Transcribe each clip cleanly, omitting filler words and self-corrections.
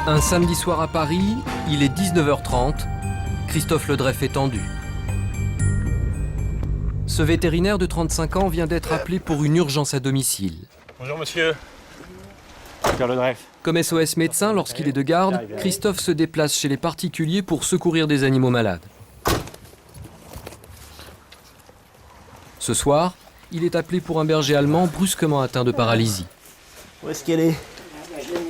Un samedi soir à Paris, il est 19h30, Christophe Ledreff est tendu. Ce vétérinaire de 35 ans vient d'être appelé pour une urgence à domicile. Bonjour monsieur. Docteur Ledreff. Comme SOS médecin, lorsqu'il est de garde, Christophe se déplace chez les particuliers pour secourir des animaux malades. Ce soir, il est appelé pour un berger allemand brusquement atteint de paralysie. Où est-ce qu'elle est?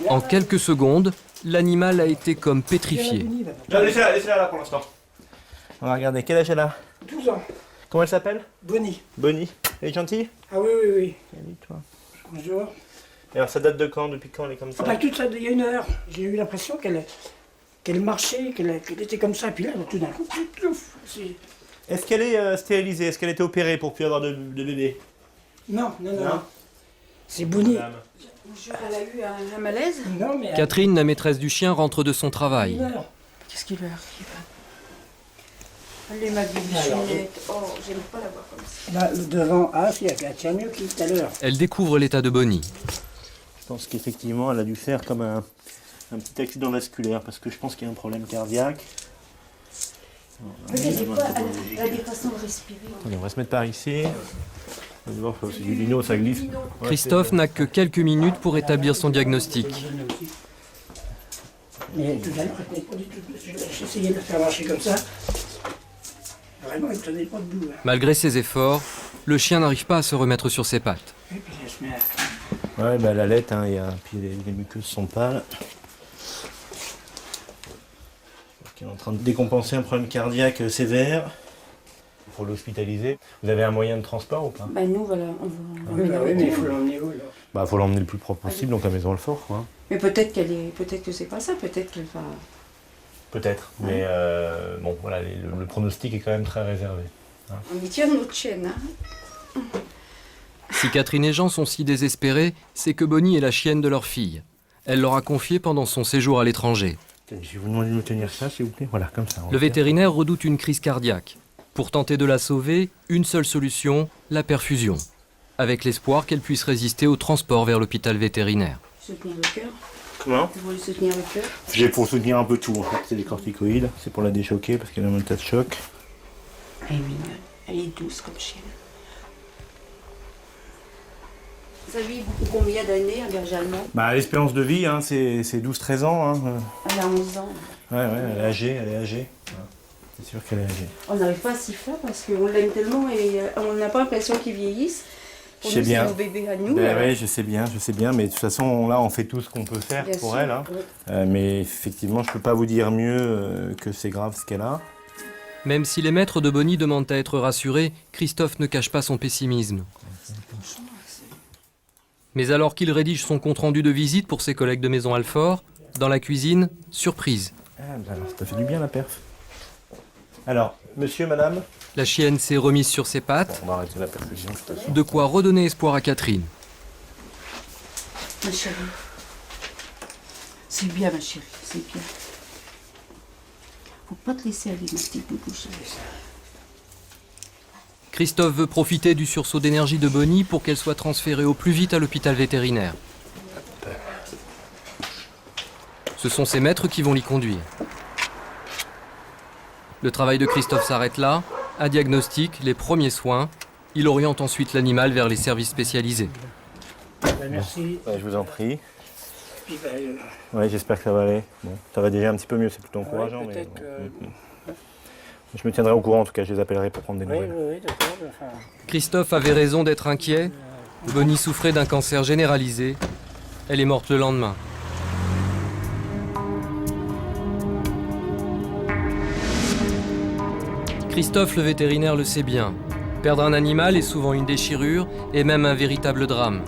En quelques secondes, l'animal a été comme pétrifié. Laissez-la là pour l'instant. On va regarder, quel âge elle a? 12 ans. Comment elle s'appelle? Bonnie. Bonnie. Elle est gentille? Ah oui, oui, oui. Salut toi. Bonjour. Et alors ça date de quand? Depuis quand elle est comme ça? Pas tout ça, il y a une heure. J'ai eu l'impression qu'elle marchait, qu'elle était comme ça. Puis là, tout d'un coup, plouf. Est-ce qu'elle est stérilisée? Est-ce qu'elle a été opérée pour plus avoir de bébé? Non, non, non, non. C'est Bonnie. Bonjour, elle a eu un malaise. Non, mais Catherine, la maîtresse du chien, rentre de son travail. une heure. Qu'est-ce qui lui arrive? Allez, ma vieille chinette. Oh, j'aime pas la voir comme ça. Là, le devant, elle tient mieux que tout à l'heure. Elle découvre l'état de Bonnie. Je pense qu'effectivement elle a dû faire comme un petit accident vasculaire parce que je pense qu'il y a un problème cardiaque. Elle a des façons de respirer. Attendez, on va se mettre par ici. On va voir, c'est du lino, ça glisse. Christophe n'a que quelques minutes pour établir son diagnostic. Mais tout à l'heure, elle tenait pas du tout. J'essayais de le faire marcher comme ça. Vraiment, il ne tenait pas debout. Malgré ses efforts, le chien n'arrive pas à se remettre sur ses pattes. Et puis elle se met à... Ouais, bah elle allait, hein, puis les muqueuses sont pâles. Elle est en train de décompenser un problème cardiaque sévère. Il faut l'hospitaliser. Vous avez un moyen de transport ou pas? Bah nous, voilà, on va... Oui, mais il faut l'emmener où, là? Bah faut l'emmener le plus propre possible, donc à Maison-Alfort, quoi. Mais peut-être que c'est pas ça, peut-être qu'elle va... Peut-être, mais bon, voilà, le pronostic est quand même très réservé. On y tire notre chaîne, hein. Si Catherine et Jean sont si désespérés, c'est que Bonnie est la chienne de leur fille. Elle leur a confié pendant son séjour à l'étranger. Je vais vous demander de me tenir ça, s'il vous plaît. Voilà, comme ça. Le vétérinaire redoute une crise cardiaque. Pour tenter de la sauver, une seule solution, la perfusion. Avec l'espoir qu'elle puisse résister au transport vers l'hôpital vétérinaire. Soutenir le cœur. Comment? Vous voulez soutenir le cœur? J'ai pour soutenir un peu tout, en fait. C'est des corticoïdes, c'est pour la déchoquer parce qu'elle a un tas de choc. Elle est mignonne, elle est douce comme chienne. Ça vit beaucoup combien d'années, un berger allemand? Bah, l'espérance de vie, hein, c'est 12-13 ans. Hein. Elle a 11 ans. Ouais, elle est âgée, Ouais. C'est sûr qu'elle est âgée. On n'arrive pas à s'y faire parce qu'on l'aime tellement et on n'a pas l'impression qu'il vieillisse. Pour Je sais nous, bien. c'est nos bébés à nous. Oui, je sais bien, mais de toute façon, là, on fait tout ce qu'on peut faire Bien pour sûr, elle. Hein. oui. Mais effectivement, je peux pas vous dire mieux que c'est grave ce qu'elle a. Même si les maîtres de Bonnie demandent à être rassurés, Christophe ne cache pas son pessimisme. Mais alors qu'il rédige son compte-rendu de visite pour ses collègues de Maison-Alfort, dans la cuisine, surprise. Ah, bah alors, ça fait du bien la perf. Alors, monsieur, madame? La chienne s'est remise sur ses pattes, On va arrêter la perfusion, de toute façon. de quoi redonner espoir à Catherine. Ma chérie. C'est bien, ma chérie, c'est bien. Faut pas te laisser aller, ma petite boubou chérie. Christophe veut profiter du sursaut d'énergie de Bonnie pour qu'elle soit transférée au plus vite à l'hôpital vétérinaire. Ce sont ses maîtres qui vont l'y conduire. Le travail de Christophe s'arrête là. Un diagnostic, les premiers soins. Il oriente ensuite l'animal vers les services spécialisés. Merci. Ouais, je vous en prie. Puis, bah, Ouais, j'espère que ça va aller. Bon, ça va déjà un petit peu mieux, c'est plutôt encourageant. mais peut-être bon. que... Je me tiendrai au courant, en tout cas, je les appellerai pour prendre des Oui, nouvelles. oui, d'accord. Enfin, Christophe avait raison d'être inquiet. Bonnie souffrait d'un cancer généralisé. Elle est morte le lendemain. Christophe le vétérinaire le sait bien. Perdre un animal est souvent une déchirure et même un véritable drame.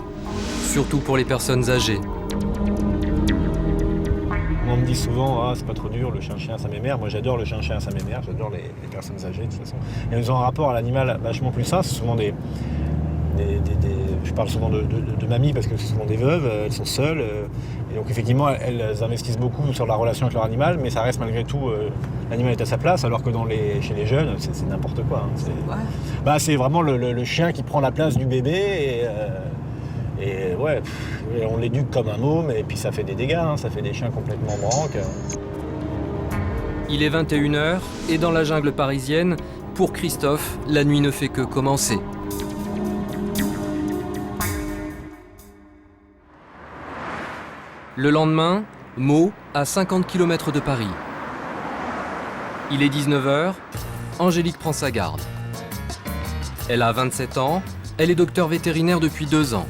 Surtout pour les personnes âgées. On me dit souvent, ah, c'est pas trop dur, le chien-chien, ça m'émère. Moi, j'adore le chien-chien, ça m'émère. J'adore les personnes âgées, de toute façon. Et elles ont un rapport à l'animal vachement plus sain. C'est souvent je parle souvent de mamies parce que c'est souvent des veuves, elles sont seules. Et donc, effectivement, elles investissent beaucoup sur la relation avec leur animal, mais ça reste malgré tout, l'animal est à sa place, alors que chez les jeunes, c'est n'importe quoi. Hein. C'est vraiment le chien qui prend la place du bébé. Et ouais, et on l'éduque comme un môme et puis ça fait des dégâts, hein, ça fait des chiens complètement branques. Il est 21h et dans la jungle parisienne, pour Christophe, la nuit ne fait que commencer. Le lendemain, Meaux, à 50 km de Paris. Il est 19h, Angélique prend sa garde. Elle a 27 ans, elle est docteur vétérinaire depuis 2 ans.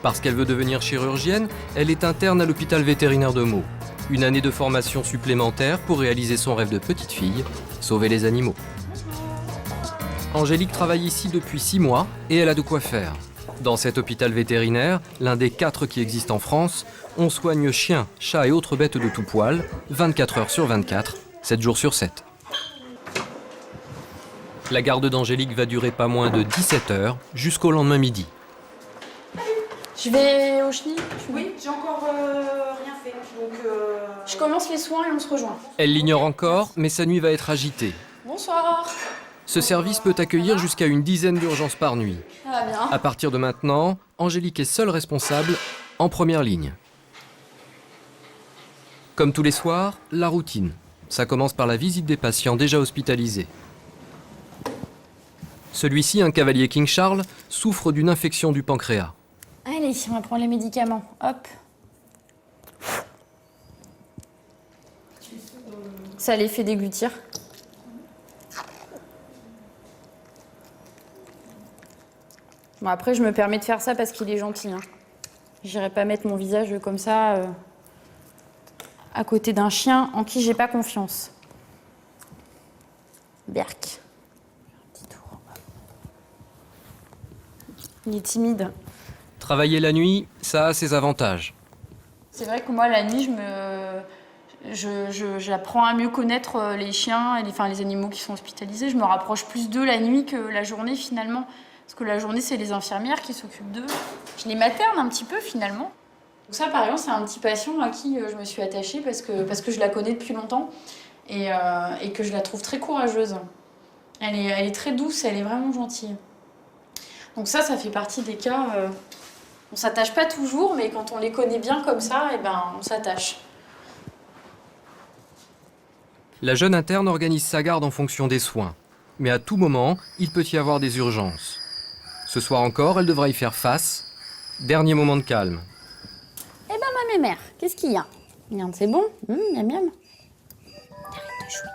Parce qu'elle veut devenir chirurgienne, elle est interne à l'hôpital vétérinaire de Meaux. Une année de formation supplémentaire pour réaliser son rêve de petite fille, sauver les animaux. Angélique travaille ici depuis 6 mois et elle a de quoi faire. Dans cet hôpital vétérinaire, l'un des 4 qui existent en France, on soigne chiens, chats et autres bêtes de tout poil, 24 heures sur 24, 7 jours sur 7. La garde d'Angélique va durer pas moins de 17 heures jusqu'au lendemain midi. Je vais au chenil. Oui, j'ai encore rien fait. Donc, Je commence les soins et on se rejoint. Elle l'ignore encore, mais sa nuit va être agitée. Bonsoir. Ce service peut accueillir jusqu'à une dizaine d'urgences par nuit. Ça va bien. À partir de maintenant, Angélique est seule responsable, en première ligne. Comme tous les soirs, la routine. Ça commence par la visite des patients déjà hospitalisés. Celui-ci, un cavalier King Charles, souffre d'une infection du pancréas. Allez, on va prendre les médicaments. Hop. Ça les fait déglutir. Bon, après, je me permets de faire ça parce qu'il est gentil. Hein. J'irai pas mettre mon visage comme ça à côté d'un chien en qui j'ai pas confiance. Berk. Un petit tour. Il est timide. Travailler la nuit, ça a ses avantages. C'est vrai que moi, la nuit, j'apprends à mieux connaître les chiens et les animaux qui sont hospitalisés. Je me rapproche plus d'eux la nuit que la journée, finalement. Parce que la journée, c'est les infirmières qui s'occupent d'eux. Je les materne un petit peu, finalement. Donc ça, par exemple, c'est un petit patient à qui je me suis attachée parce que je la connais depuis longtemps et que je la trouve très courageuse. Elle est très douce, elle est vraiment gentille. Donc ça fait partie des cas... on s'attache pas toujours, mais quand on les connaît bien comme ça, on s'attache. La jeune interne organise sa garde en fonction des soins. Mais à tout moment, il peut y avoir des urgences. Ce soir encore, elle devra y faire face. Dernier moment de calme. Eh ben, ma mémère, qu'est-ce qu'il y a? Regarde, c'est bon? Miam miam. Arrête de chouiner.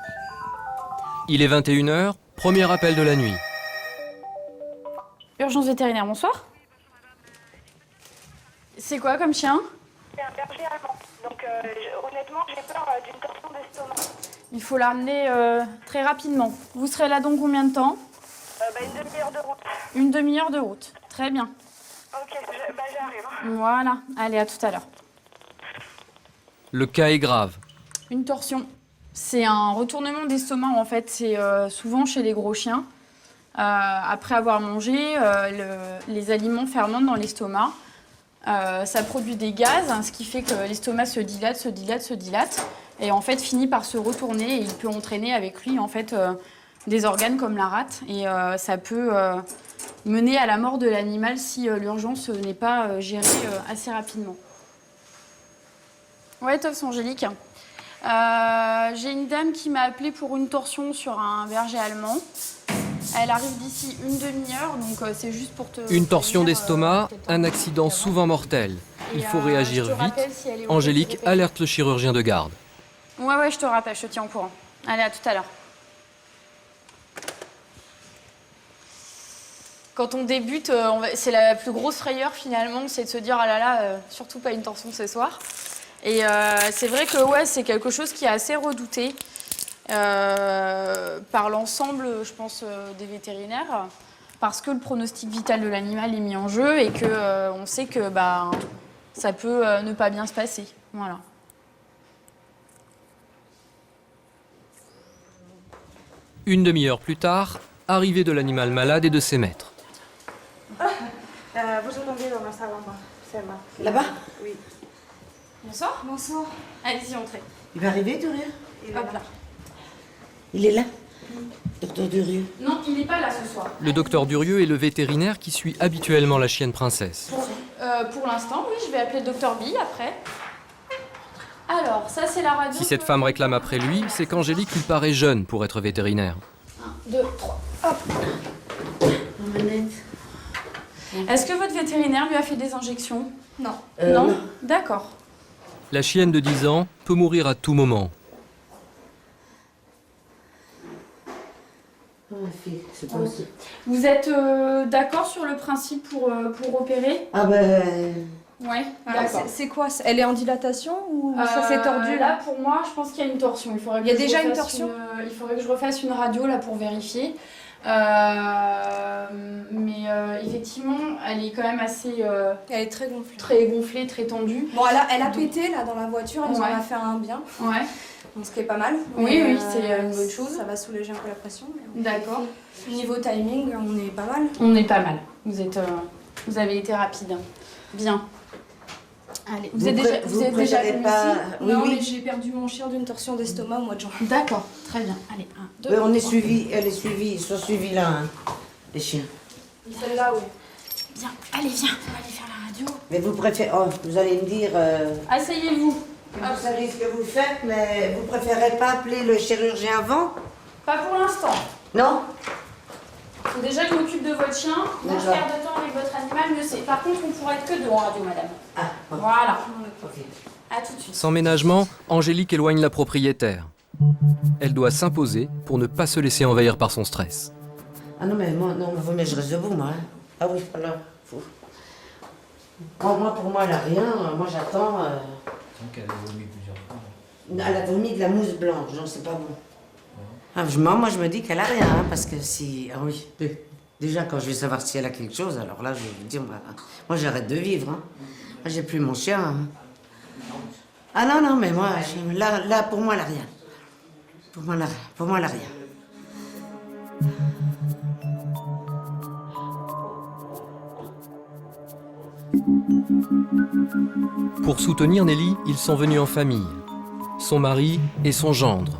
Il est 21h, premier appel de la nuit. Urgence vétérinaire, bonsoir. C'est quoi comme chien? C'est un berger allemand. Donc honnêtement, j'ai peur d'une torsion d'estomac. Il faut l'amener très rapidement. Vous serez là dans combien de temps? Une demi-heure de route. Une demi-heure de route. Très bien. Ok, j'arrive. Voilà. Allez, à tout à l'heure. Le cas est grave. Une torsion. C'est un retournement d'estomac, en fait. C'est souvent chez les gros chiens. Après avoir mangé, les aliments fermentent dans l'estomac. Ça produit des gaz, hein, ce qui fait que l'estomac se dilate, et en fait finit par se retourner et il peut entraîner avec lui en fait des organes comme la rate et ça peut mener à la mort de l'animal si l'urgence n'est pas gérée assez rapidement. Ouais, Toff, Angélique. J'ai une dame qui m'a appelée pour une torsion sur un berger allemand. Elle arrive d'ici une demi-heure, donc c'est juste pour te... Une torsion d'estomac, un accident souvent mortel. Il faut réagir vite. Angélique alerte le chirurgien de garde. Ouais, je te rappelle, je te tiens au courant. Allez, à tout à l'heure. Quand on débute, c'est la plus grosse frayeur finalement, c'est de se dire « Ah là là, surtout pas une torsion ce soir ». Et c'est vrai que ouais, c'est quelque chose qui est assez redouté. Par l'ensemble, je pense, des vétérinaires, parce que le pronostic vital de l'animal est mis en jeu et que on sait que ça peut ne pas bien se passer. Voilà. Une demi-heure plus tard, arrivée de l'animal malade et de ses maîtres. vous attendez dans la salle en bas. C'est là-bas. Là-bas? Oui. Bonsoir. Bonsoir. Allez-y, entrez. Il va arriver, Durieux? Hop là. Il est là? Docteur Durieux? Non, il n'est pas là ce soir. Le docteur Durieux est le vétérinaire qui suit habituellement la chienne princesse. Pour l'instant, oui, je vais appeler le docteur B après. Alors, ça c'est la radio. Si cette femme réclame après lui, c'est qu'Angélique lui paraît jeune pour être vétérinaire. 1, 2, 3, hop. Est-ce que votre vétérinaire lui a fait des injections? Non. Non. D'accord. La chienne de 10 ans peut mourir à tout moment. C'est pas aussi. Vous êtes d'accord sur le principe pour opérer? Ah ben... Ouais, Alors, d'accord. c'est quoi? Elle est en dilatation ou ça s'est tordu Là, pour moi, je pense qu'il y a une torsion. Il y a déjà une torsion? Il faudrait que je refasse une radio là pour vérifier. Mais effectivement, elle est quand même assez Elle est très gonflée. très gonflée, très tendue. Bon, elle a pété là dans la voiture, elle nous en a fait un bien. Ouais. Donc, ce qui est pas mal. Oui, Mais, oui, c'est une bonne chose. Ça va soulager un peu la pression. Mais D'accord. niveau timing, on est pas mal. On est pas mal. Vous avez été rapide. Bien. Allez, vous êtes déjà venu pas... ici? Oui, Non, oui. mais j'ai perdu mon chien d'une torsion d'estomac au mois de juin. D'accord, très bien. Allez, 1, 2, Oui, on est 3. suivi, elle est suivie, ils sont suivis là, hein, les chiens. Celle-là, oui. Bien, allez, viens, on va aller faire la radio. Mais vous préférez... Oh, vous allez me dire... Asseyez-vous. Vous savez ce que vous faites, mais vous préférez pas appeler le chirurgien avant? Pas pour l'instant. Non? Faut déjà que je m'occupe de votre chien. Moins je D'accord. perds de temps avec votre animal, mieux c'est. Par contre, on pourra être que deux en radio, madame. Ah, bon. Voilà. Ok. À tout de suite. Sans ménagement, Angélique éloigne la propriétaire. Elle doit s'imposer pour ne pas se laisser envahir par son stress. Ah non, mais moi, non, mais je reste debout, moi. Hein. Ah oui, alors, fou. Moi, pour moi, elle a rien. Moi, j'attends... Donc elle a vomi plusieurs fois. Elle a vomi de la mousse blanche, donc c'est pas bon. Ah, moi, je me dis qu'elle a rien, hein, parce que si... Ah oui, déjà, quand je vais savoir si elle a quelque chose, alors là, je vais vous dire, bah, moi, j'arrête de vivre. Hein. Moi, j'ai plus mon chien. Hein. Ah non, non, mais moi, là, pour moi, elle a rien. Pour moi, elle a rien. Pour soutenir Nelly, ils sont venus en famille. Son mari et son gendre.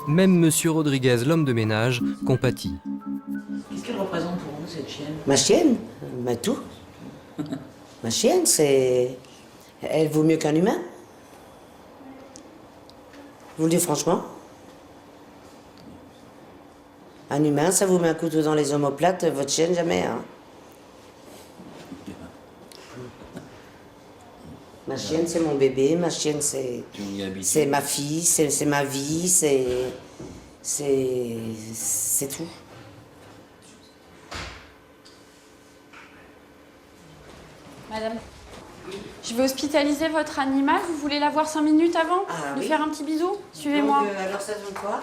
Même Monsieur Rodriguez, l'homme de ménage, compatit. Qu'est-ce qu'elle représente pour vous, cette chienne? Ma chienne, bah tout. Ma chienne, c'est... Elle vaut mieux qu'un humain. Je vous le dis franchement. Un humain, ça vous met un couteau dans les omoplates, votre chienne, jamais. Hein. Ma chienne, c'est mon bébé. Ma chienne, c'est ma fille, c'est ma vie, c'est tout. Madame, je vais hospitaliser votre animal. Vous voulez la voir 5 minutes avant? Ah, Lui oui. faire un petit bisou? Suivez-moi. Donc, alors ça donne quoi?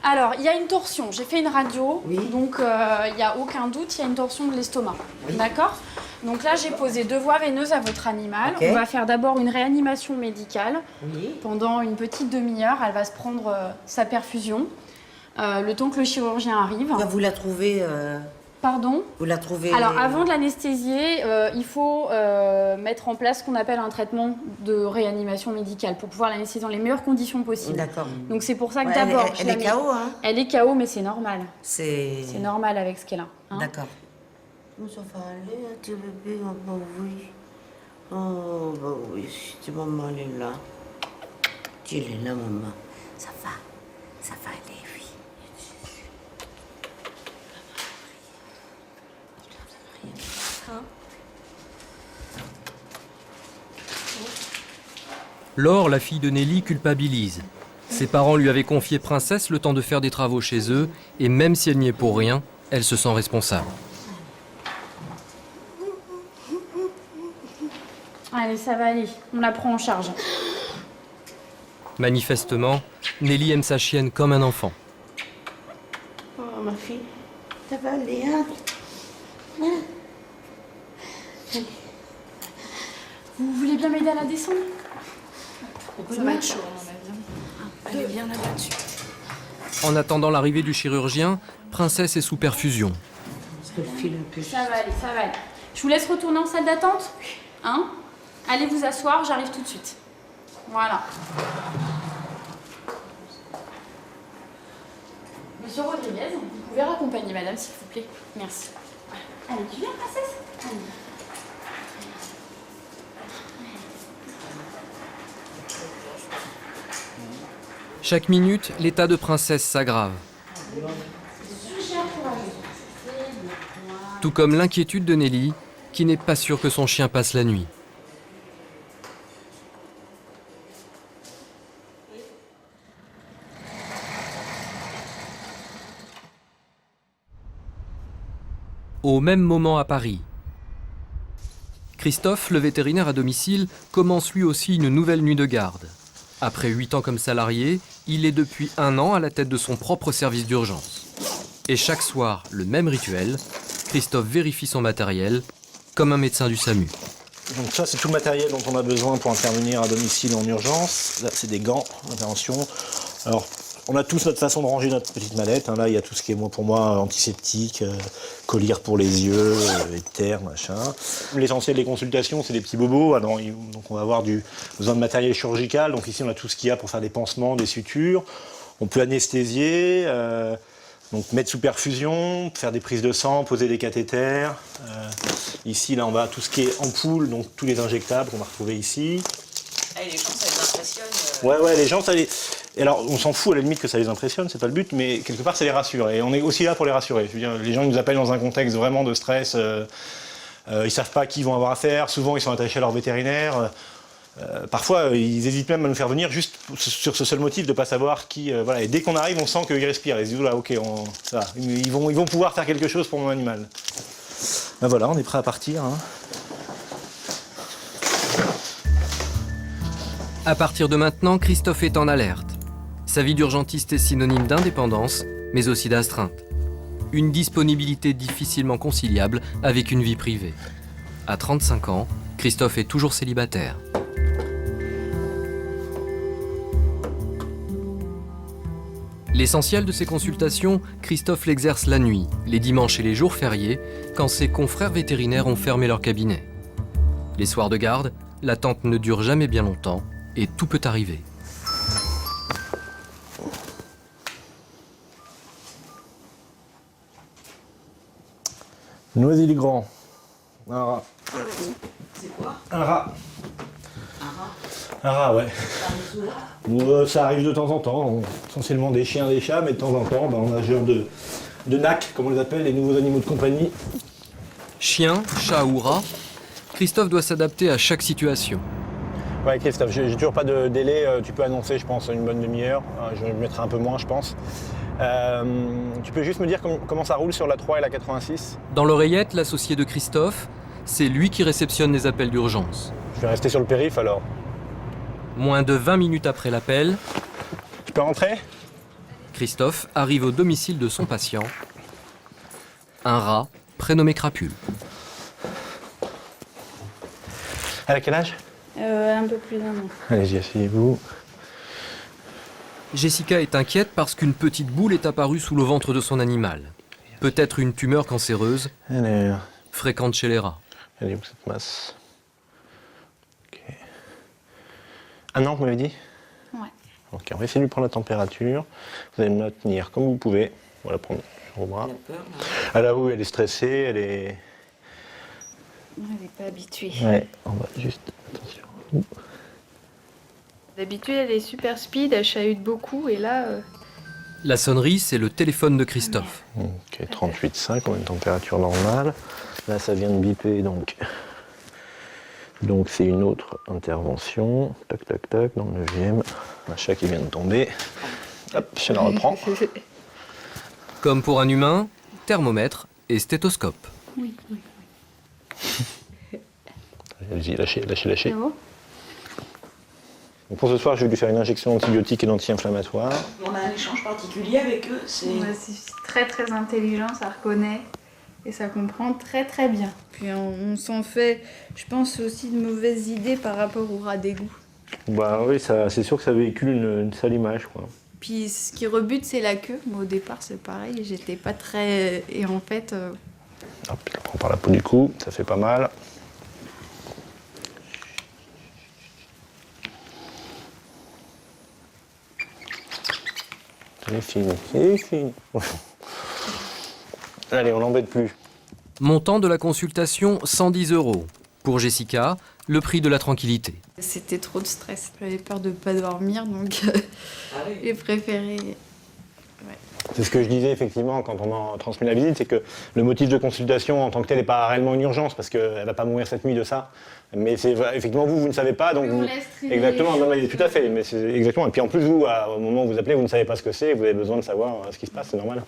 Alors, il y a une torsion. J'ai fait une radio. Oui. Donc, il n'y a aucun doute, il y a une torsion de l'estomac. Oui. D'accord? Donc là, j'ai posé 2 voies veineuses à votre animal. Ok. On va faire d'abord une réanimation médicale. Oui. Pendant une petite demi-heure, elle va se prendre sa perfusion. Le temps que le chirurgien arrive. Vous la trouvez... Pardon? Vous la trouvez... Alors, avant de l'anesthésier, il faut mettre en place ce qu'on appelle un traitement de réanimation médicale pour pouvoir l'anesthésier dans les meilleures conditions possibles. D'accord. Donc, c'est pour ça que Ouais, d'abord... elle est KO, hein? Elle est KO, mais c'est normal. C'est normal avec ce qu'elle a. Hein. D'accord. Ça va aller, hein, tu bébé? Oh, bah oui. Oh, bah oui. Tu maman, elle est là. Tu es là, maman. Ça va aller, oui. Laure, la fille de Nelly, culpabilise. Ses parents lui avaient confié Princesse le temps de faire des travaux chez eux, et même si elle n'y est pour rien, elle se sent responsable. Allez, ça va aller. On la prend en charge. Manifestement, Nelly aime sa chienne comme un enfant. Oh, ma fille. Ça va aller, hein? Vous voulez bien m'aider à la descendre? Ça va être chaud, à mon avis. Elle est bien là-dessus. En attendant l'arrivée du chirurgien, Princesse est sous perfusion. Parce que le fil un peu... Ça va aller, ça va aller. Je vous laisse retourner en salle d'attente? Hein? Allez vous asseoir, j'arrive tout de suite. Voilà. Monsieur Rodriguez, vous pouvez raccompagner madame, s'il vous plaît. Merci. Allez, tu viens, princesse? Allez. Chaque minute, l'état de Princesse s'aggrave. Tout comme l'inquiétude de Nelly, qui n'est pas sûre que son chien passe la nuit. Au même moment à Paris, Christophe, le vétérinaire à domicile, commence lui aussi une nouvelle nuit de garde. Après 8 ans comme salarié, il est depuis 1 an à la tête de son propre service d'urgence. Et chaque soir, le même rituel, Christophe vérifie son matériel, comme un médecin du SAMU. Donc ça, c'est tout le matériel dont on a besoin pour intervenir à domicile en urgence. Là, c'est des gants d'intervention. Alors, on a tous notre façon de ranger notre petite mallette. Là, il y a tout ce qui est, pour moi, antiseptique, collier pour les yeux, éther, machin. L'essentiel des consultations, c'est des petits bobos. Alors, donc on va avoir besoin de matériel chirurgical. Donc ici, on a tout ce qu'il y a pour faire des pansements, des sutures. On peut anesthésier, donc mettre sous perfusion, faire des prises de sang, poser des cathéters. Ici, là, on va tout ce qui est ampoule, donc tous les injectables qu'on va retrouver ici. Les gens, ça les impressionne. Ouais, les gens, ça les... Et alors, on s'en fout à la limite que ça les impressionne, c'est pas le but, mais quelque part, ça les rassure. Et on est aussi là pour les rassurer. Je veux dire, les gens, ils nous appellent dans un contexte vraiment de stress. Ils savent pas à qui ils vont avoir affaire. Souvent, ils sont attachés à leur vétérinaire. Parfois, ils hésitent même à nous faire venir juste sur ce seul motif de pas savoir qui... voilà. Et dès qu'on arrive, on sent qu'ils respirent. Ils se disent, là, ok, ça va. Ils vont pouvoir faire quelque chose pour mon animal. Ben voilà, on est prêt à partir. Hein. À partir de maintenant, Christophe est en alerte. Sa vie d'urgentiste est synonyme d'indépendance, mais aussi d'astreinte. Une disponibilité difficilement conciliable avec une vie privée. À 35 ans, Christophe est toujours célibataire. L'essentiel de ses consultations, Christophe l'exerce la nuit, les dimanches et les jours fériés, quand ses confrères vétérinaires ont fermé leur cabinet. Les soirs de garde, l'attente ne dure jamais bien longtemps et tout peut arriver. Noisy-le-Grand. Un rat. C'est quoi? Un rat. Un rat? Un rat, ouais. Ça arrive souvent? Ça arrive de temps en temps, essentiellement des chiens, des chats, mais de temps en temps, on a ce genre de NAC, comme on les appelle, les nouveaux animaux de compagnie. Chien, chat ou rat, Christophe doit s'adapter à chaque situation. Ouais, Christophe, j'ai toujours pas de délai. Tu peux annoncer, je pense, une bonne demi-heure. Je mettrai un peu moins, je pense. Tu peux juste me dire comment ça roule sur la 3 et la 86? Dans l'oreillette, l'associé de Christophe, c'est lui qui réceptionne les appels d'urgence. Je vais rester sur le périph' alors. Moins de 20 minutes après l'appel, Je peux rentrer? Christophe arrive au domicile de son patient, un rat prénommé Crapule. Elle a quel âge? Un peu plus d'un an. Allez-y, asseyez-vous. Jessica est inquiète parce qu'une petite boule est apparue sous le ventre de son animal. Peut-être une tumeur cancéreuse, fréquente chez les rats. Elle est où cette masse? Ok. 1 an, vous m'avez dit? Ouais. Ok, on va essayer de lui prendre la température. Vous allez me la tenir comme vous pouvez. On va la prendre sur vos bras. Elle a peur, là. Ah là, oui, elle est stressée, elle est... Elle n'est pas habituée. Ouais, on va juste... Attention. D'habitude, elle est super speed, elle chahute beaucoup, et là... La sonnerie, c'est le téléphone de Christophe. Ok, 38,5, on a une température normale. Là, ça vient de biper, donc c'est une autre intervention. Tac, tac, tac, dans le 9e. Un chat qui vient de tomber. Hop, je la reprends. Comme pour un humain, thermomètre et stéthoscope. Oui. Allez-y, lâchez. C'est bon? Donc pour ce soir, je vais lui faire une injection d'antibiotiques et d'anti-inflammatoires. On a un échange particulier avec eux, c'est... C'est très très intelligent, ça reconnaît et ça comprend très très bien. Puis on s'en fait, je pense, aussi de mauvaises idées par rapport au rat d'égout. Bah oui, c'est sûr que ça véhicule une sale image, quoi. Puis ce qui rebute, c'est la queue. Moi, au départ, c'est pareil, j'étais pas très... Et en fait... Hop, je la prends par la peau du cou, ça fait pas mal. C'est fini. Allez, on l'embête plus. Montant de la consultation 110 €. Pour Jessica, le prix de la tranquillité. C'était trop de stress. J'avais peur de ne pas dormir, donc j'ai préféré... C'est ce que je disais effectivement quand on m'a transmis la visite, c'est que le motif de consultation en tant que tel n'est pas réellement une urgence parce qu'elle ne va pas mourir cette nuit de ça. Mais c'est effectivement vous ne savez pas, donc vous... Exactement, non, mais tout à fait, mais c'est exactement. Et puis en plus vous, au moment où vous appelez, vous ne savez pas ce que c'est, vous avez besoin de savoir ce qui se passe, c'est normal.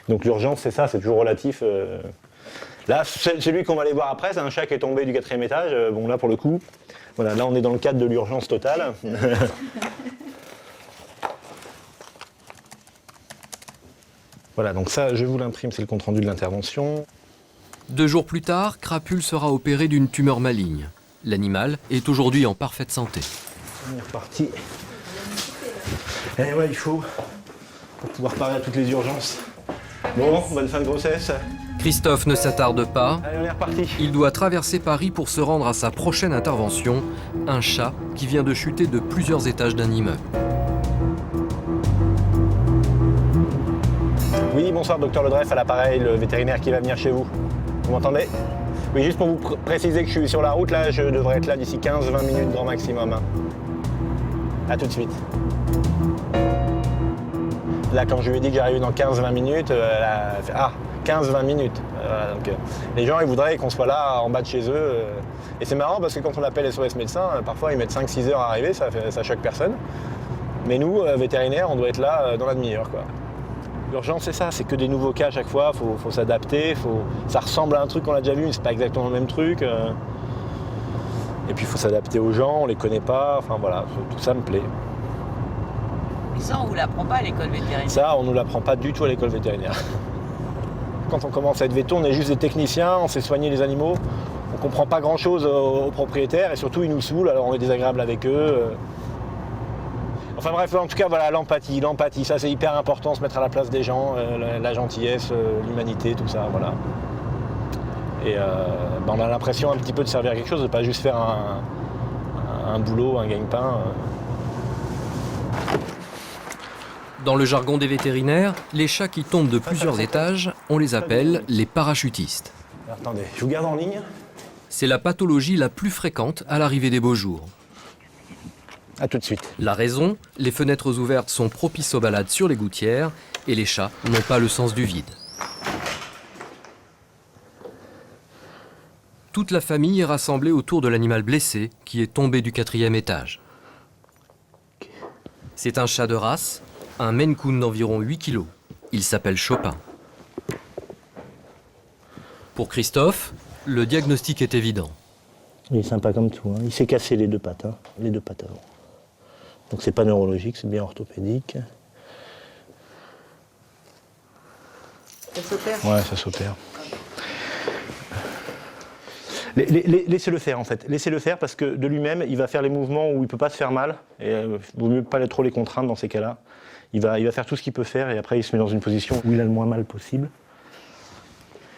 Donc l'urgence c'est ça, c'est toujours relatif. Là, celui qu'on va aller voir après, c'est un chat qui est tombé du 4e étage. Bon là pour le coup, voilà, là on est dans le cadre de l'urgence totale. Voilà, donc ça, je vous l'imprime, c'est le compte-rendu de l'intervention. 2 jours plus tard, Crapule sera opéré d'une tumeur maligne. L'animal est aujourd'hui en parfaite santé. On est reparti. Eh ouais, il faut, pour pouvoir parler à toutes les urgences. Bon, bonne fin de grossesse. Christophe ne s'attarde pas. Allez, on est reparti. Il doit traverser Paris pour se rendre à sa prochaine intervention, un chat qui vient de chuter de plusieurs étages d'un immeuble. Oui, bonsoir, docteur Ledreff, à l'appareil, le vétérinaire qui va venir chez vous. Vous m'entendez? Oui, juste pour vous préciser que je suis sur la route, là, je devrais être là d'ici 15-20 minutes grand maximum. Hein. À tout de suite. Là, quand je lui ai dit que j'arrivais dans 15-20 minutes, elle a fait « Ah, 15-20 minutes ». Donc, les gens, ils voudraient qu'on soit là, en bas de chez eux. Et c'est marrant parce que quand on appelle SOS médecin, parfois ils mettent 5-6 heures à arriver, ça choque personne. Mais nous, vétérinaires, on doit être là dans la demi-heure, quoi. L'urgence, c'est ça, c'est que des nouveaux cas à chaque fois, faut s'adapter, ça ressemble à un truc qu'on a déjà vu, mais c'est pas exactement le même truc. Et puis il faut s'adapter aux gens, on les connaît pas, enfin voilà, tout ça me plaît. Et ça, on vous l'apprend pas à l'école vétérinaire? Ça, on nous l'apprend pas du tout à l'école vétérinaire. Quand on commence à être véto, on est juste des techniciens, on sait soigner les animaux, on comprend pas grand chose aux propriétaires et surtout ils nous saoulent, alors on est désagréable avec eux. Enfin bref, en tout cas, voilà, l'empathie, ça c'est hyper important, se mettre à la place des gens, la gentillesse, l'humanité, tout ça, voilà. Et on a l'impression un petit peu de servir à quelque chose, de pas juste faire un boulot, un gagne-pain. Dans le jargon des vétérinaires, les chats qui tombent de plusieurs étages, on les appelle les parachutistes. Alors, attendez, je vous garde en ligne. C'est la pathologie la plus fréquente à l'arrivée des beaux jours. A tout de suite. La raison, les fenêtres ouvertes sont propices aux balades sur les gouttières et les chats n'ont pas le sens du vide. Toute la famille est rassemblée autour de l'animal blessé qui est tombé du 4e étage. C'est un chat de race, un Maine Coon d'environ 8 kg. Il s'appelle Chopin. Pour Christophe, le diagnostic est évident. Il est sympa comme tout, hein. Il s'est cassé les deux pattes avant. Donc c'est pas neurologique, c'est bien orthopédique. Ça s'opère? Ouais, ça s'opère. Laissez-le faire en fait. Laissez-le faire parce que de lui-même, il va faire les mouvements où il ne peut pas se faire mal. Et il vaut mieux pas trop les contraindre dans ces cas-là. Il va faire tout ce qu'il peut faire et après il se met dans une position où il a le moins mal possible.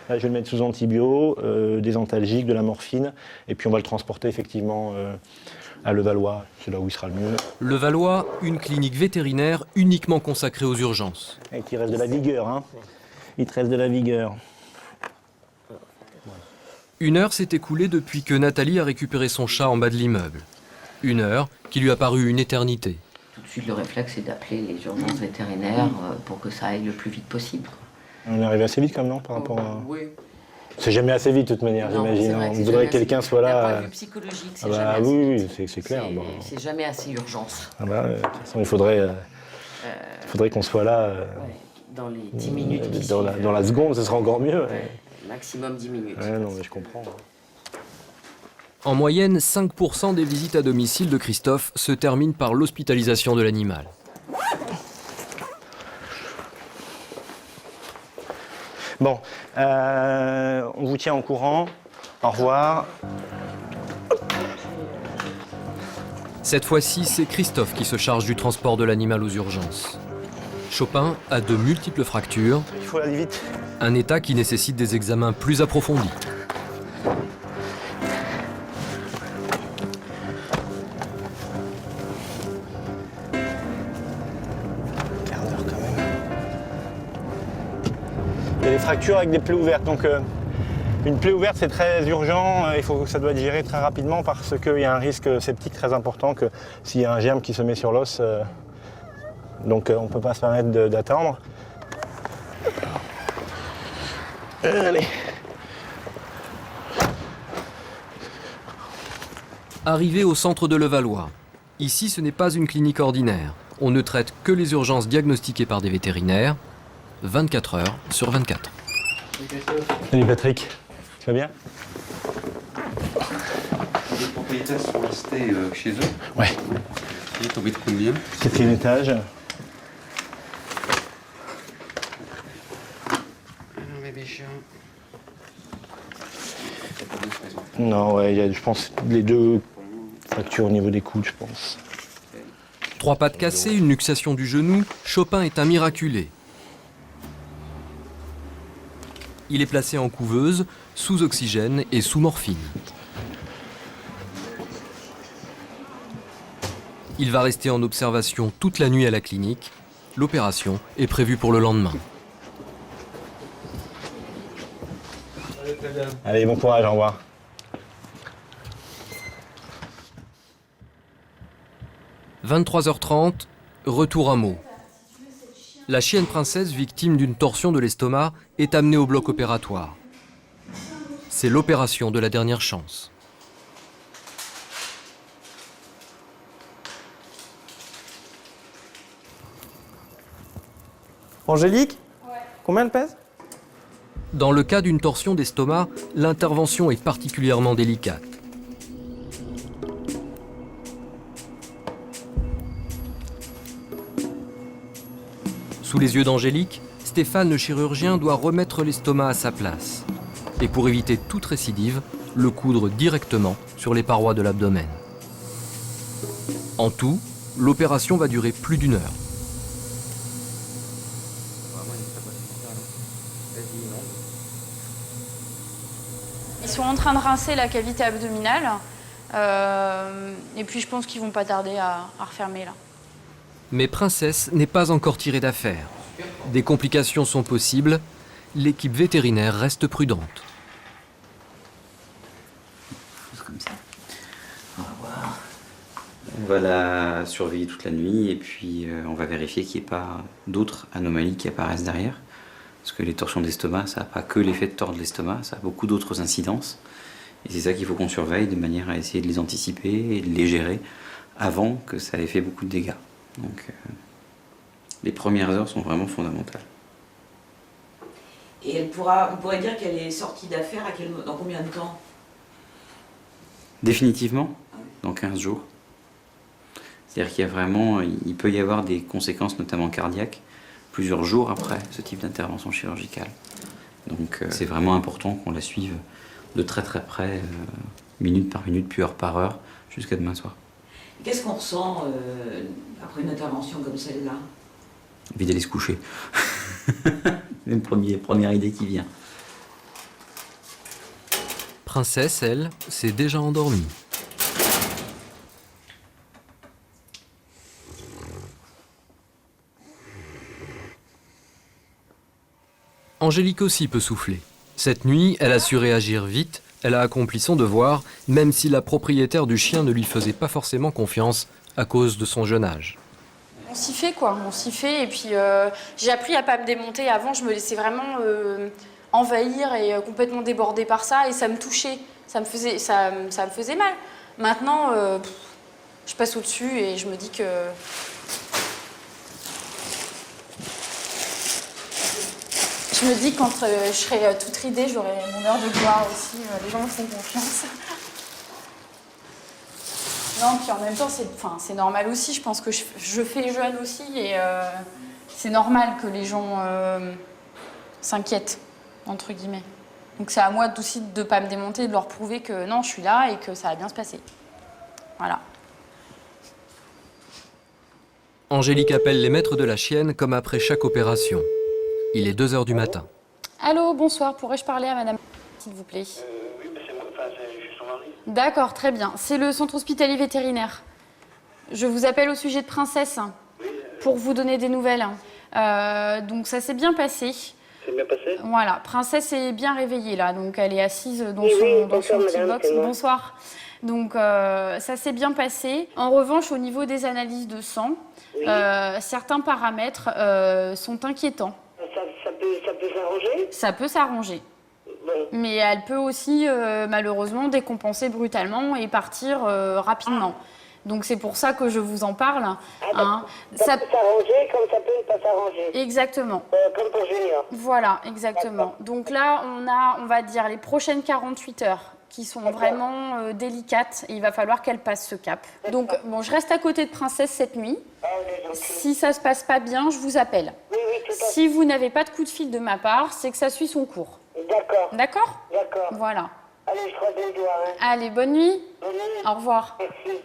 Là, je vais le mettre sous antibio, des antalgiques, de la morphine. Et puis on va le transporter effectivement à Levallois. C'est là où il sera le mieux. Levallois, une clinique vétérinaire uniquement consacrée aux urgences. Et qu'il reste de la vigueur, hein. Il te reste de la vigueur. 1 heure s'est écoulée depuis que Nathalie a récupéré son chat en bas de l'immeuble. 1 heure qui lui a paru une éternité. Tout de suite, le réflexe, c'est d'appeler les urgences vétérinaires pour que ça aille le plus vite possible. On est arrivé assez vite comme non par rapport à... Oui. C'est jamais assez vite de toute manière, j'imagine. On voudrait que quelqu'un soit là. D'un point de vue psychologique, c'est jamais assez oui, vite. oui, c'est clair. C'est jamais assez urgence. De toute façon, il faudrait qu'on soit là. Dans les 10 minutes qui dans la seconde, ce sera encore mieux. Maximum 10 minutes. Ouais, non, mais je comprends. En moyenne, 5% des visites à domicile de Christophe se terminent par l'hospitalisation de l'animal. Bon, on vous tient au courant. Au revoir. Cette fois-ci, c'est Christophe qui se charge du transport de l'animal aux urgences. Chopin a de multiples fractures, Il faut aller vite. un état qui nécessite des examens plus approfondis. Quart d'heure quand même. Il y a des fractures avec des plaies ouvertes, donc Une plaie ouverte, c'est très urgent, ça doit être géré très rapidement parce qu'il y a un risque septique très important que s'il y a un germe qui se met sur l'os, donc on ne peut pas se permettre d'attendre. Allez. Arrivé au centre de Levallois. Ici, ce n'est pas une clinique ordinaire. On ne traite que les urgences diagnostiquées par des vétérinaires, 24 heures sur 24. Salut Patrick, tu vas bien? Les propriétaires sont restés chez eux. Ouais. Il est tombé de combien? 4e étage. Alors, bébé chien. Non, ouais, il y a, je pense, les 2 fractures au niveau des coudes, je pense. 3 pattes cassées, une luxation du genou, Chopin est un miraculé. Il est placé en couveuse, sous oxygène et sous morphine. Il va rester en observation toute la nuit à la clinique. L'opération est prévue pour le lendemain. Allez, bon courage, au revoir. « 23h30, retour à Meaux. La chienne princesse, victime d'une torsion de l'estomac, est amenée au bloc opératoire. C'est l'opération de la dernière chance. Angélique? Ouais. Combien elle pèse? Dans le cas d'une torsion d'estomac, l'intervention est particulièrement délicate. Sous les yeux d'Angélique, Stéphane, le chirurgien, doit remettre l'estomac à sa place. Et pour éviter toute récidive, le coudre directement sur les parois de l'abdomen. En tout, l'opération va durer plus d'1 heure. Ils sont en train de rincer la cavité abdominale. Et puis je pense qu'ils vont pas tarder à refermer là. Mais Princesse n'est pas encore tirée d'affaire. Des complications sont possibles. L'équipe vétérinaire reste prudente. Comme ça. On va voir. On va la surveiller toute la nuit et puis on va vérifier qu'il n'y ait pas d'autres anomalies qui apparaissent derrière. Parce que les torsions d'estomac, ça n'a pas que l'effet de tordre l'estomac, ça a beaucoup d'autres incidences. Et c'est ça qu'il faut qu'on surveille de manière à essayer de les anticiper et de les gérer avant que ça ait fait beaucoup de dégâts. Donc les premières heures sont vraiment fondamentales. Et on pourrait dire qu'elle est sortie d'affaire dans combien de temps? Définitivement, dans 15 jours. C'est-à-dire qu'il y a vraiment, il peut y avoir des conséquences, notamment cardiaques, plusieurs jours après ce type d'intervention chirurgicale. Donc c'est vraiment important qu'on la suive de très très près, minute par minute, puis heure par heure, jusqu'à demain soir. Qu'est-ce qu'on ressent après une intervention comme celle-là? Envie d'aller se coucher. Même première idée qui vient. Princesse, elle, s'est déjà endormie. Angélique aussi peut souffler. Cette nuit, elle a su réagir vite, elle a accompli son devoir, même si la propriétaire du chien ne lui faisait pas forcément confiance à cause de son jeune âge. On s'y fait quoi, on s'y fait. Et puis j'ai appris à pas me démonter. Avant, je me laissais vraiment envahir et complètement déborder par ça. Et ça me touchait, ça me faisait mal. Maintenant, je passe au-dessus et je me dis que... Je me dis que quand je serai toute ridée, j'aurai mon heure de gloire aussi. Les gens me font confiance. Non, puis en même temps, c'est normal aussi. Je pense que je fais jeune aussi et c'est normal que les gens s'inquiètent, entre guillemets. Donc c'est à moi aussi de ne pas me démonter, de leur prouver que non, je suis là et que ça va bien se passer. Voilà. Angélique appelle les maîtres de la chienne comme après chaque opération. Il est 2 h du matin. Allô, bonsoir. Pourrais-je parler à madame, s'il vous plaît? Oui, mais je suis son mari. D'accord, très bien. C'est le centre hospitalier vétérinaire. Je vous appelle au sujet de Princesse pour vous donner des nouvelles. Donc ça s'est bien passé. C'est bien passé? Voilà, Princesse est bien réveillée là, donc elle est assise dans Oui, son, oui, dans son bonsoir, petit madame, box. c'est moi. Bonsoir. Donc ça s'est bien passé. En revanche, au niveau des analyses de sang, certains paramètres sont inquiétants. Ça peut s'arranger? Ça peut s'arranger. Mais elle peut aussi malheureusement décompenser brutalement et partir rapidement. Donc c'est pour ça que je vous en parle. Ça peut s'arranger comme ça peut ne pas s'arranger. Exactement. Comme pour Junior. Voilà, exactement. Donc là, on va dire, les prochaines 48 heures qui sont vraiment délicates et il va falloir qu'elle passe ce cap. Donc bon, je reste à côté de Princesse cette nuit. Si ça se passe pas bien, je vous appelle. Si vous n'avez pas de coup de fil de ma part, c'est que ça suit son cours. D'accord. D'accord? D'accord. Voilà. Allez, je croise les doigts. Hein. Allez, bonne nuit. Bonne nuit. Au revoir. Merci.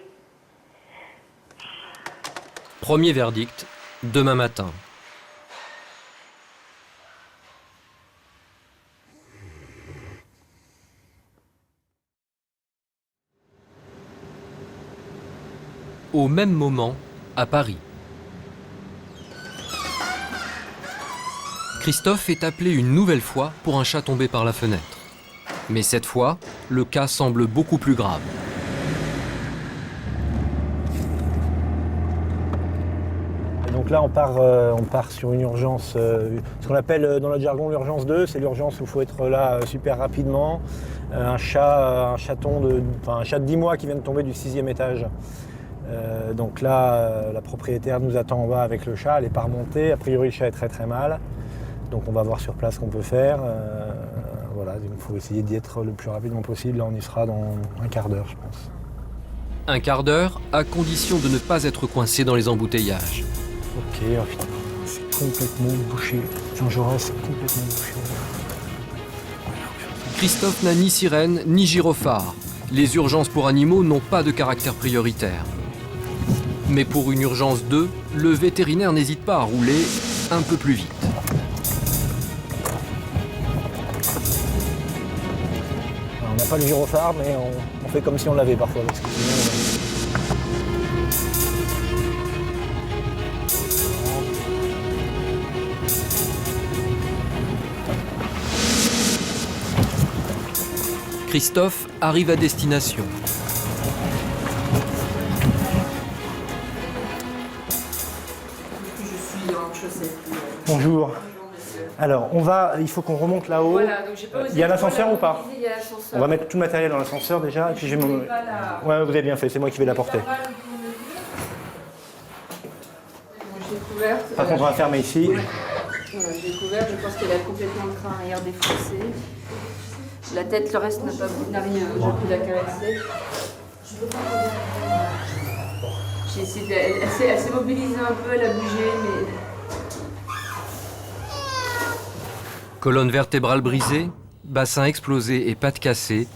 Premier verdict, demain matin. Au même moment, à Paris. Christophe est appelé une nouvelle fois pour un chat tombé par la fenêtre. Mais cette fois, le cas semble beaucoup plus grave. Donc là, on part sur une urgence, ce qu'on appelle dans notre jargon l'urgence 2, c'est l'urgence où il faut être là super rapidement. Un chat de 10 mois qui vient de tomber du 6e étage. Donc là, la propriétaire nous attend en bas avec le chat, elle n'est pas remontée. A priori, le chat est très très mal. Donc on va voir sur place ce qu'on peut faire. Voilà, il faut essayer d'y être le plus rapidement possible. Là, on y sera dans un quart d'heure, je pense. Un quart d'heure, à condition de ne pas être coincé dans les embouteillages. Ok, oh putain, c'est complètement bouché. Jean Jaurès, c'est complètement bouché. Christophe n'a ni sirène, ni gyrophare. Les urgences pour animaux n'ont pas de caractère prioritaire. Mais pour une urgence 2, le vétérinaire n'hésite pas à rouler un peu plus vite. Alors, on n'a pas le gyrophare, mais on fait comme si on l'avait parfois. Parce que sinon, Christophe arrive à destination. Je suis en chaussettes. Bonjour. Alors, il faut qu'on remonte là-haut. Voilà, donc j'ai pas osé. Il y a l'ascenseur ou pas? Il y a l'ascenseur. On va mettre tout le matériel dans l'ascenseur déjà, et puis j'ai mon... Ouais, vous avez bien fait, c'est moi qui vais l'apporter. J'ai couvert. Par contre, on va fermer ici. Voilà, j'ai couvert, je pense qu'elle a complètement le train arrière défoncé. La tête, le reste n'a rien, j'ai pu la caresser. J'ai essayé elle s'est mobilisée un peu, elle a bougé, mais... Colonne vertébrale brisée, bassin explosé et pattes cassées,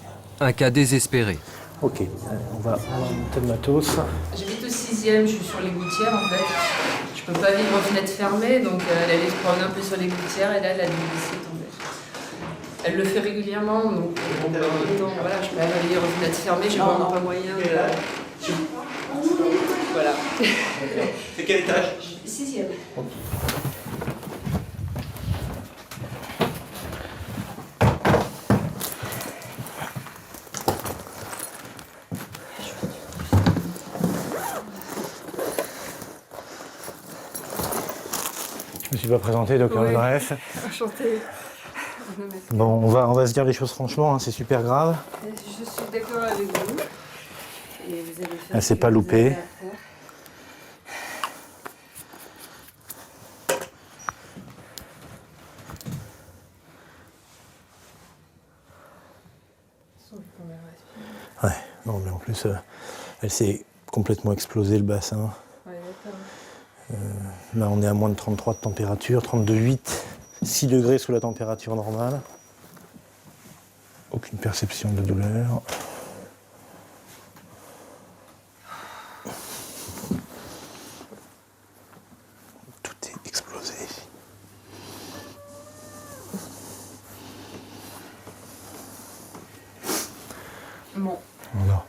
un cas désespéré. Ok, on va monter le matos. J'habite au 6e, je suis sur les gouttières en fait. Je peux pas vivre aux fenêtres fermées, donc elle allait se promener un peu sur les gouttières et là elle a dû laisser tomber. Elle le fait régulièrement, donc voilà, je peux la réveiller aux fenêtres fermées, j'ai vraiment pas moyen de... Voilà. C'est quel étage? 6e. Je me suis pas présenté, docteur Oui. Bref. Enchantée. Bon, on va se dire les choses franchement, hein, c'est super grave. Je suis d'accord avec vous. Et vous allez faire Elle s'est pas loupée. Ouais, non mais en plus, elle s'est complètement explosé le bassin. Ouais, d'accord. Là on est à moins de 33 de température, 32,8, 6 degrés sous la température normale. Aucune perception de douleur. Tout est explosé. Bon. Voilà.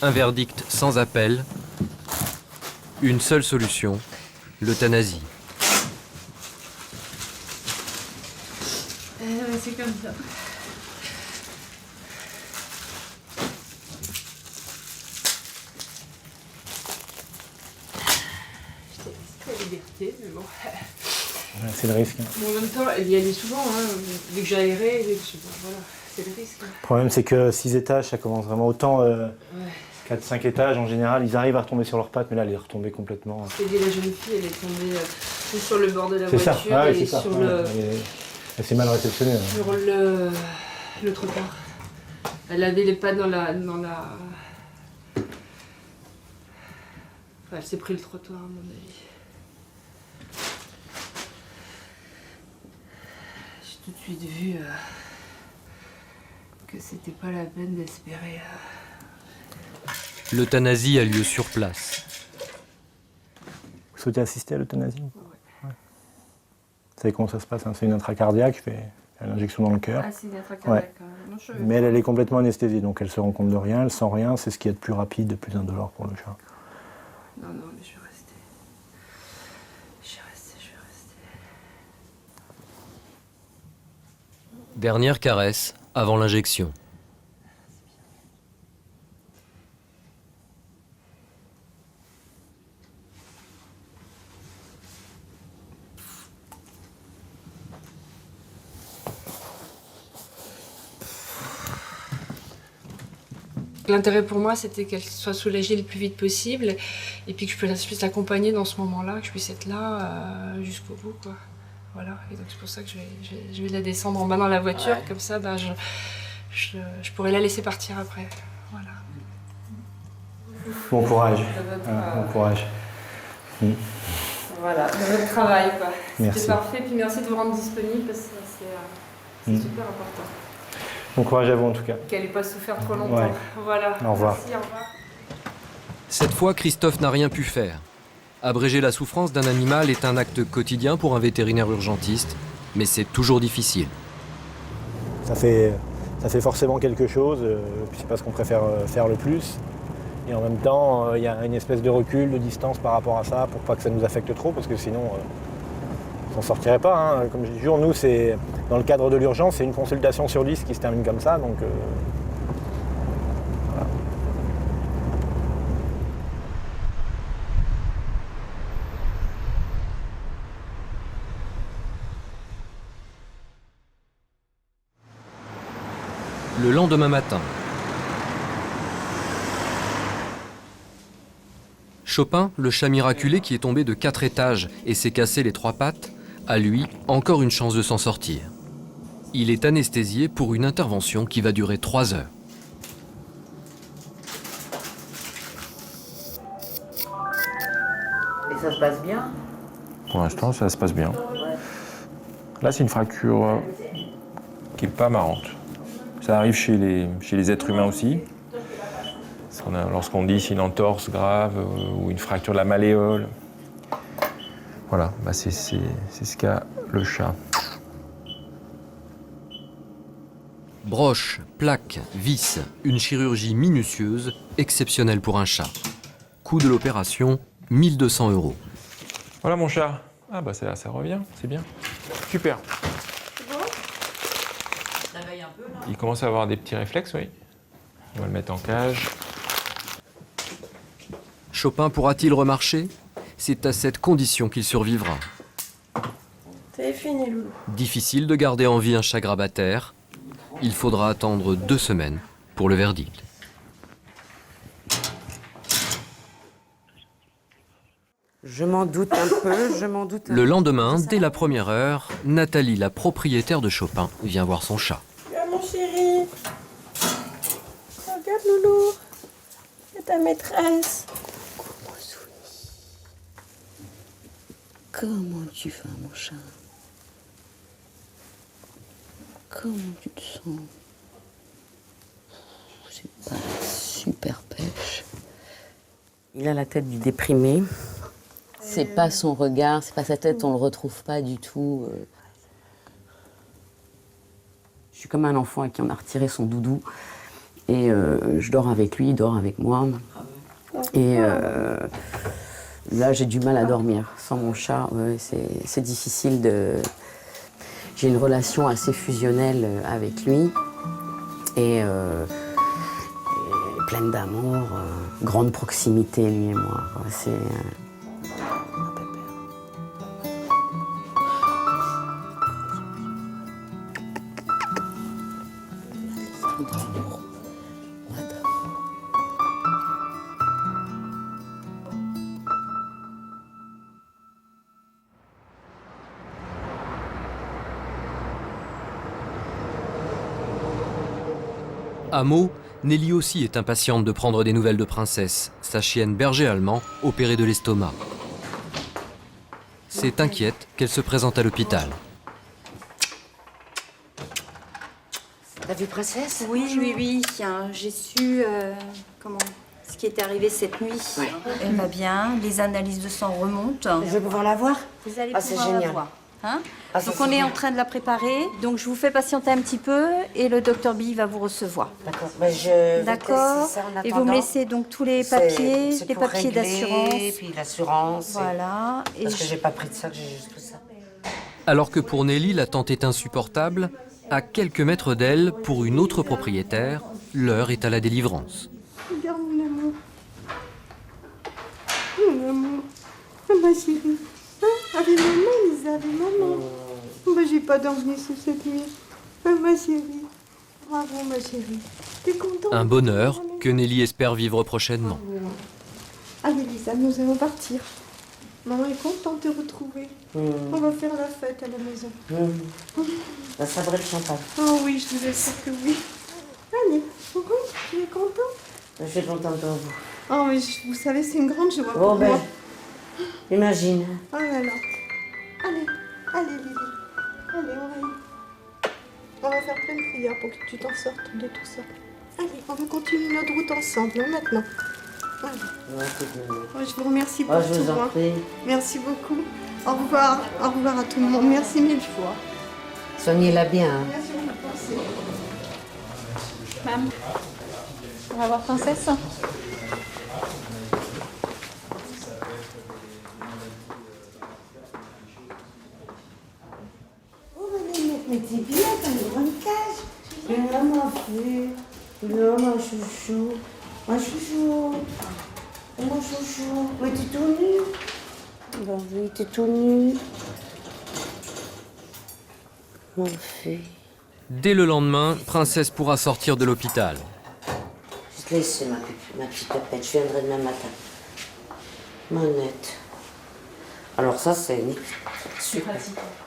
Un verdict sans appel, une seule solution, l'euthanasie. C'est comme ça. La liberté, mais bon. Ouais, c'est le risque. Bon, en même temps, elle y allait souvent, hein, vu que j'aérais, voilà, c'est le risque. Le problème, c'est que 6 étages, ça commence vraiment autant. 4-5 étages, en général, ils arrivent à retomber sur leurs pattes, mais là, elle est retombée complètement. Je t'ai dit, la jeune fille, elle est tombée sur le bord de la C'est ça. voiture Ah, ouais, et c'est ça. sur Ouais, elle s'est mal réceptionnée. Ouais. sur le trottoir. Elle avait les pas dans la... Enfin, elle s'est pris le trottoir, à mon avis. J'ai tout de suite vu que c'était pas la peine d'espérer. L'euthanasie a lieu sur place. Vous souhaitez assister à l'euthanasie? Ouais. Vous savez comment ça se passe, hein? C'est une intracardiaque, fait une injection dans le cœur. Ah, c'est une intracardiaque. Non, je... Mais elle est complètement anesthésiée, donc elle se rend compte de rien, elle sent rien, c'est ce qui est de plus rapide, de plus indolore pour le chat. Non, mais je vais rester. Je vais rester. Dernière caresse avant l'injection. L'intérêt pour moi, c'était qu'elle soit soulagée le plus vite possible et puis que je puisse l'accompagner dans ce moment-là, que je puisse être là jusqu'au bout, quoi. Voilà, et donc c'est pour ça que je vais la descendre en bas dans la voiture, ouais. Comme ça, ben, je pourrais la laisser partir après. Voilà. Bon courage. Bon courage. Voilà, de votre travail, quoi. Merci. C'était parfait, puis merci de vous rendre disponible parce que c'est super important. Bon courage à vous en tout cas. Qu'elle n'ait pas souffert trop longtemps. Ouais. Voilà. Au revoir. Merci, au revoir. Cette fois, Christophe n'a rien pu faire. Abréger la souffrance d'un animal est un acte quotidien pour un vétérinaire urgentiste, mais c'est toujours difficile. Ça fait forcément quelque chose, puis c'est pas ce qu'on préfère faire le plus. Et en même temps, il y a une espèce de recul, de distance par rapport à ça, pour pas que ça nous affecte trop, parce que sinon, on s'en sortirait pas. Hein. Comme je dis toujours, nous, c'est dans le cadre de l'urgence, c'est une consultation sur 10 qui se termine comme ça, donc... voilà. Le lendemain matin, Chopin, le chat miraculé qui est tombé de 4 étages et s'est cassé les 3 pattes, a lui encore une chance de s'en sortir. Il est anesthésié pour une intervention qui va durer 3 heures. Et ça se passe bien? Pour l'instant, ça se passe bien. Là, c'est une fracture qui n'est pas marrante. Ça arrive chez les êtres humains aussi. Lorsqu'on dit c'est une entorse grave ou une fracture de la malléole. Voilà, bah c'est ce qu'a le chat. Broche, plaques, vis, une chirurgie minutieuse, exceptionnelle pour un chat. Coût de l'opération, 1 200 €. Voilà mon chat. Ah bah ça revient, c'est bien. Super. Il commence à avoir des petits réflexes, oui. On va le mettre en cage. Chopin pourra-t-il remarcher? C'est à cette condition qu'il survivra. C'est fini, loulou. Difficile de garder en vie un chat grabataire. Il faudra attendre 2 semaines pour le verdict. Je m'en doute un peu, Le lendemain, dès la première heure, Nathalie, la propriétaire de Chopin, vient voir son chat. Regarde mon chéri. Regarde loulou. C'est ta maîtresse. Comment tu vas, mon chat? Comment tu te sens? C'est pas super pêche. Il a la tête du déprimé. C'est pas son regard, c'est pas sa tête, on le retrouve pas du tout. Je suis comme un enfant à qui on a retiré son doudou. Et je dors avec lui, il dort avec moi. Et là, j'ai du mal à dormir. Sans mon chat, ouais, c'est difficile de... J'ai une relation assez fusionnelle avec lui et pleine d'amour, grande proximité, lui et moi. C'est À Meaux, Nelly aussi est impatiente de prendre des nouvelles de Princesse, sa chienne berger allemand, opérée de l'estomac. C'est inquiète qu'elle se présente à l'hôpital. T'as vu Princesse? Oui. J'ai su ce qui était arrivé cette nuit. Ouais. Elle va bien, les analyses de sang remontent. Je vais pouvoir la voir? Vous allez c'est pouvoir la génial. voir. Hein? Ah, ça, donc c'est on est bien. en train de la préparer. Donc je vous fais patienter un petit peu et le docteur Bill va vous recevoir. D'accord. Je vais D'accord. tester ça en Et vous me attendant. laissez donc tous les papiers, C'est les pour papiers régler, d'assurance. puis l'assurance. Voilà. Et Parce que j'ai pas pris de ça, que j'ai juste tout ça. Alors que pour Nelly, l'attente est insupportable, à quelques mètres d'elle, pour une autre propriétaire, l'heure est à la délivrance. Regarde mon amour. Mon amour. Ma chérie. Hein? Avec maman, Lisa, avec maman. Bah, j'ai pas dormi sous cette nuit. Ma chérie. Bravo, ma chérie. T'es contente? Un bonheur que Nelly espère vivre prochainement. Allez, Lisa, nous allons partir. Maman est contente de te retrouver. On va faire la fête à la maison. La sabrée de champagne. Oh oui, je vous assure que oui. Allez, tu es contente? Je suis contente pour vous. Oh, mais vous savez, c'est une grande joie Bon, pour moi. imagine. Oh là là. Allez, Lily. Allez, on va faire plein de prières pour que tu t'en sortes de tout ça. Allez, on va continuer notre route ensemble, hein, maintenant. Allez. Oh, je vous remercie pour je vous tout. en prie. Merci beaucoup. Au revoir. Au revoir à tout le monde. Merci mille fois. Soignez-la bien. Hein. Merci pour votre pensée. Mam, on va voir Princesse. Mais t'es bien dans les grandes cages. Mais maman, non, mon chouchou. Mon chouchou. Mon chouchou. Mais t'es tout nu. Ben oui, t'es tout nu. Mon fils. Dès le lendemain, Princesse pourra sortir de l'hôpital. Je te laisse, ma petite pépette. Je viendrai demain matin. Monette. Alors ça, c'est nickel. Super.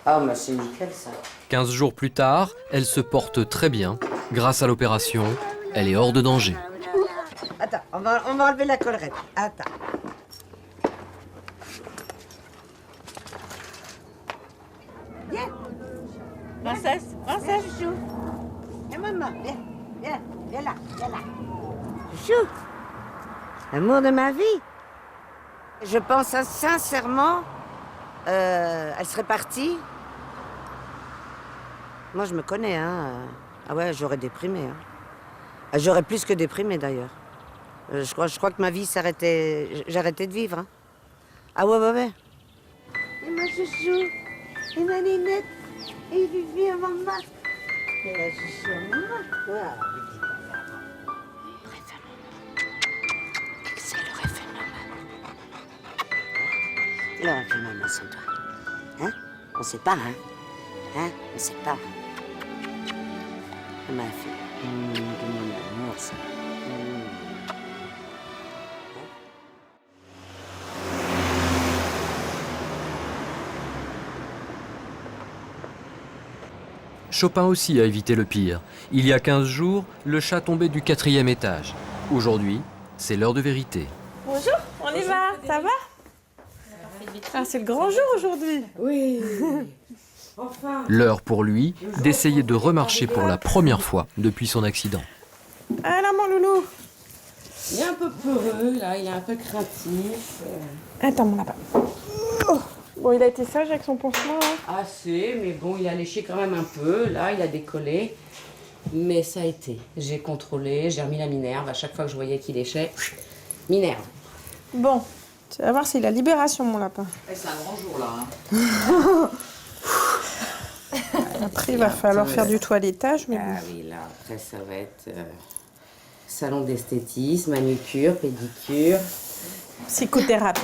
Ah, mais c'est nickel, ça. 15 jours plus tard, elle se porte très bien. Grâce à l'opération, elle est hors de danger. Attends, on va enlever la collerette. Attends. Viens. Princesse, Chouchou. Viens, maman. Viens là. Chouchou. L'amour de ma vie. Je pense sincèrement, elle serait partie. Moi, je me connais, hein. Ah ouais, j'aurais déprimé. Hein. J'aurais plus que déprimé, d'ailleurs. Je crois que ma vie s'arrêtait... J'arrêtais de vivre. Hein. Ah ouais. Et ma chouchou, et ma Ninette, et Vivi à maman. Et la chouchou à maman. Voilà. C'est le rêve maman. Le rêve maman, c'est toi. Hein? On sait pas, hein? Hein? On sait pas. Ma fille. De mon amour, ça. Chopin aussi a évité le pire. Il y a 15 jours, le chat tombait du 4e étage. Aujourd'hui, c'est l'heure de vérité. Bonjour, on y va, ça va? Ah, c'est le grand jour aujourd'hui. Oui. Enfin. L'heure pour lui d'essayer de remarcher pour la première fois depuis son accident. Alors, mon loulou. Il est un peu peureux, là, il est un peu craintif. Attends, mon lapin. Oh. Bon, il a été sage avec son pansement. Hein. Assez, mais bon, il a léché quand même un peu. Là, il a décollé. Mais ça a été. J'ai contrôlé, j'ai remis la minerve. À chaque fois que je voyais qu'il léchait, minerve. Bon, tu vas voir, c'est la libération, mon lapin. C'est un grand jour, là. Hein. Après, il va falloir faire du toilettage, mais bon. Ah oui, là, après, ça va être salon d'esthétisme, manucure, pédicure. Psychothérapie.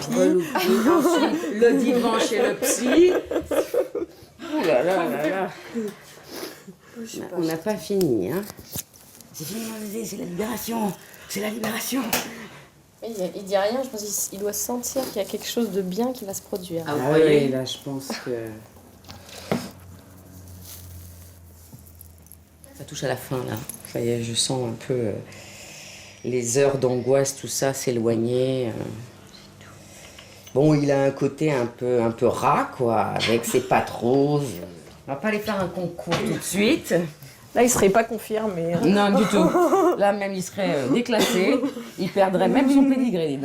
Ensuite, le dimanche chez le psy. Oh là là là là. On n'a pas fini, hein. C'est fini, mon bébé, c'est la libération. C'est la libération. Il dit rien, je pense qu'il doit sentir qu'il y a quelque chose de bien qui va se produire. Ah oui, là, je pense que... Ça touche à la fin, là. Ça y est, je sens un peu les heures d'angoisse, tout ça, s'éloigner. Bon, il a un côté un peu rat, quoi, avec ses pattes roses. On va pas aller faire un concours tout de suite. Là, il serait pas confirmé. Hein. Non, du tout. Là, même, il serait déclassé. Il perdrait même son pédigré.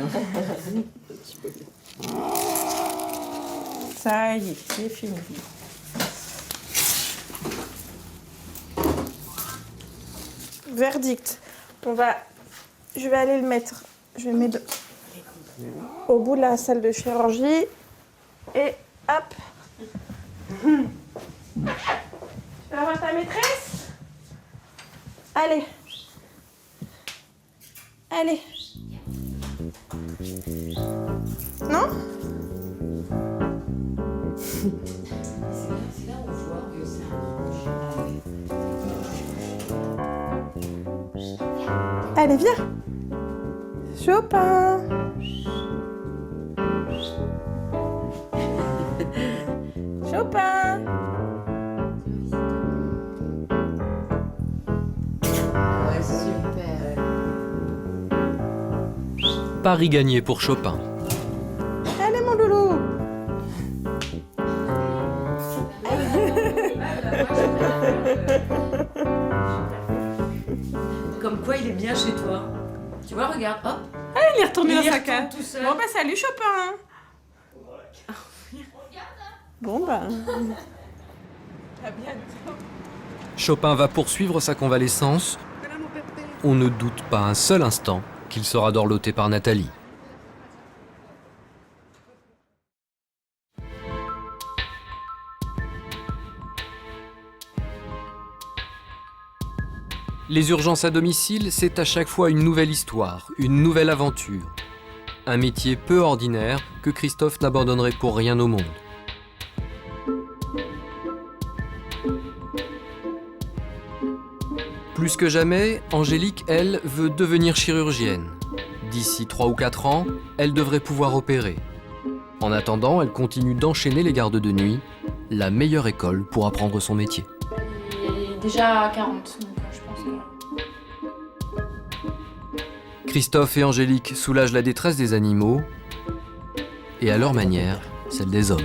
Ça y est, c'est fini. Verdict. Je vais aller le mettre. Je vais le mettre au bout de la salle de chirurgie. Et hop. Tu vas voir ta maîtresse? Allez. Allez. Non? C'est là où on voit que ça... Allez, viens. Chopin. Chopin. Ouais, super. Paris gagné pour Chopin. Allez, mon loulou. Comme quoi, il est bien chez toi. Tu vois, regarde, hop. Allez, il est retourné dans sa retourne cage. tout seul. Bon, bah, salut, Chopin. Bon, bah. À bientôt. Chopin va poursuivre sa convalescence. On ne doute pas un seul instant qu'il sera dorloté par Nathalie. Les urgences à domicile, c'est à chaque fois une nouvelle histoire, une nouvelle aventure. Un métier peu ordinaire que Christophe n'abandonnerait pour rien au monde. Plus que jamais, Angélique, elle, veut devenir chirurgienne. D'ici 3 ou 4 ans, elle devrait pouvoir opérer. En attendant, elle continue d'enchaîner les gardes de nuit, la meilleure école pour apprendre son métier. Il est déjà à 40, donc je pense que... Christophe et Angélique soulagent la détresse des animaux et à leur manière, celle des hommes.